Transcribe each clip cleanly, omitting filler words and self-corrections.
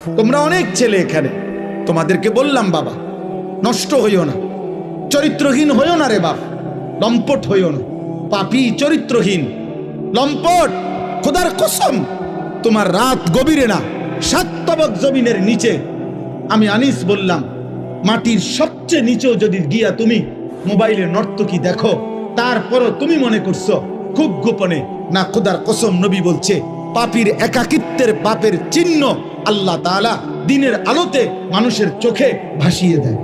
তোমরা অনেক ছেলে এখানে, তোমাদেরকে বললাম বাবা নষ্ট হইও না, চরিত্রহীন হইও না রে বাপ, লম্পট হইও না, পাপী চরিত্রহীন লম্পট। খোদার কসম তোমার রাত গভীরে না, 7 তবক জমিনের নিচে, আমি আনিস বললাম মাটির সবচেয়ে নিচেও যদি গিয়া তুমি মোবাইলে নর্তকী দেখো, তারপরও তুমি মনে করছো খুব গোপনে, না খোদার কসম নবী বলছে পাপীর একাকিত্বের পাপের চিহ্ন আল্লাহ তাআলা দিনের আলোতে মানুষের চোখে ভাসিয়ে দেয়।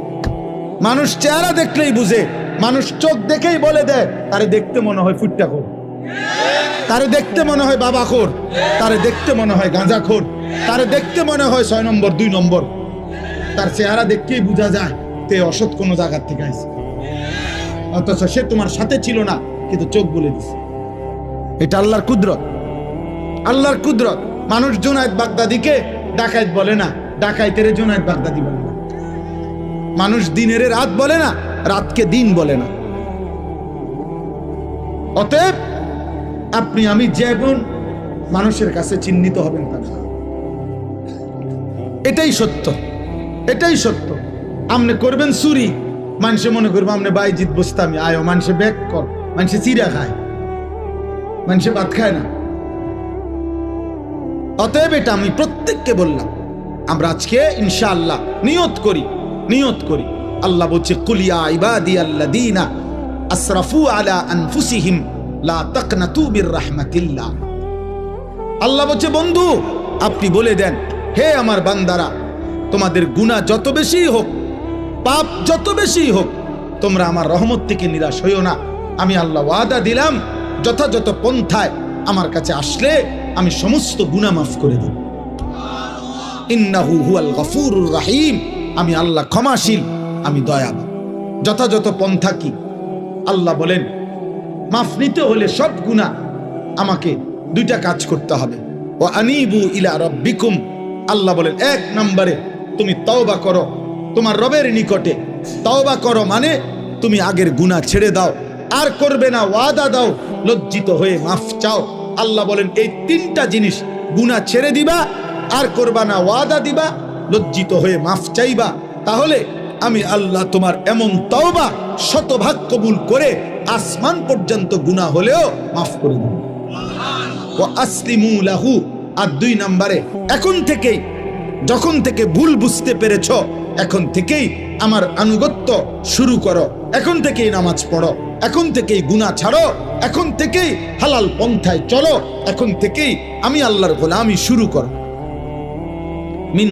মানুষ চেহারা দেখলেই বুঝে, মানুষ চোখ দেখেই বলে দেয় তারে দেখতে মনে হয় ফুট্টাখোর, তারে দেখতে মনে হয় বাবাখোর, তারে দেখতে মনে হয় গাঁজাখোর, তারে দেখতে মনে হয় 6 নম্বর 2 নম্বর। তার চেহারা দেখতেই বোঝা যায় তে অসৎ কোনো জায়গা থেকে আইছে, অথচ সে তোমার সাথে ছিল না, কিন্তু চোখ বলে দিছে। এটা আল্লাহর কুদরত, আল্লাহর কুদরত। মানুষ জুনায়েদ বাগদাদিকে ডাকাইত বলে না, ডাকাইতের জুনায়েদ বাগদাদি বলে না। মানুষ দিনের রাত বলে না, রাতকে দিন বলে না। অতএব আপনি আমি যেমন মানুষের কাছে চিহ্নিত হবেন তা না। এটাই সত্য, এটাই সত্য। আপনি করবেন চুরি, মানুষে মনে করবো আপনি বাইজিৎ বসতামি আয়ো, মানুষে ব্যাগ কর, মানুষে চিরা খায়, মানুষে ভাত খায় না। অতএব এটা আমি প্রত্যেককে বললাম, আমরা আজকে ইনশাআল্লাহ নিয়ত করি, নিয়ত করি। আল্লাহ বলছে কুলিয়া ইবাদিয়াল্লাযীনা আসরাফু আলা আনফুসিহিম লা তাকনাতু বির রাহমাতিল্লাহ। আল্লাহ বলছে বন্ধু আপনি বলে দেন, হে আমার বান্দারা, তোমাদের গুনাহ যত বেশি হোক, পাপ যত বেশি হোক, তোমরা আমার রহমত থেকে নিরাশ হইও না। আমি আল্লাহ ওয়াদা দিলাম যথাযথ পন্থায় আমার কাছে আসলে আমি সমস্ত গুনাহ মাফ করে দেব। ইন্নাহু হুয়াল গফুরুর রহিম, আমি আল্লাহ ক্ষমাশীল, আমি দয়াবান। যথাযথ পন্থা কি? আল্লাহ বলেন মাফ নিতে হলে সব গুনাহ আমাকে 2টা কাজ করতে হবে। ওয়া আনিবু ইলা রাব্বিকুম, আল্লাহ বলেন 1 নম্বরে তুমি তওবা করো তোমার রবের নিকটে। তওবা করো মানে তুমি আগের গুনাহ ছেড়ে দাও, আর করবে না, ওয়াদা দাও, লজ্জিত হয়ে মাফ চাও। আল্লাহ বলেন এই 3টা জিনিস, গুনাহ ছেড়ে দিবা, আর করবা না, ওয়াদা দিবা, লজ্জিত হয়ে মাফ চাইবা, তাহলে আমি আল্লাহ তোমার এমন তওবা শতভাগ কবুল করে আসমান পর্যন্ত গুনাহ হলেও মাফ করে দেব। ওয়া আসলিমু লাহু, আর 2 নম্বরে এখন থেকেই, যখন থেকে ভুল বুঝতে পেরেছো, এখন থেকেই আমার আনুগত্য শুরু করো, এখন থেকেই নামাজ পড়ো, এখন থেকেই গুনাহ ছাড়ো, এখন থেকেই হালাল পন্থায় চলো, এখন থেকেই আমি আল্লাহর গোলামি শুরু করো।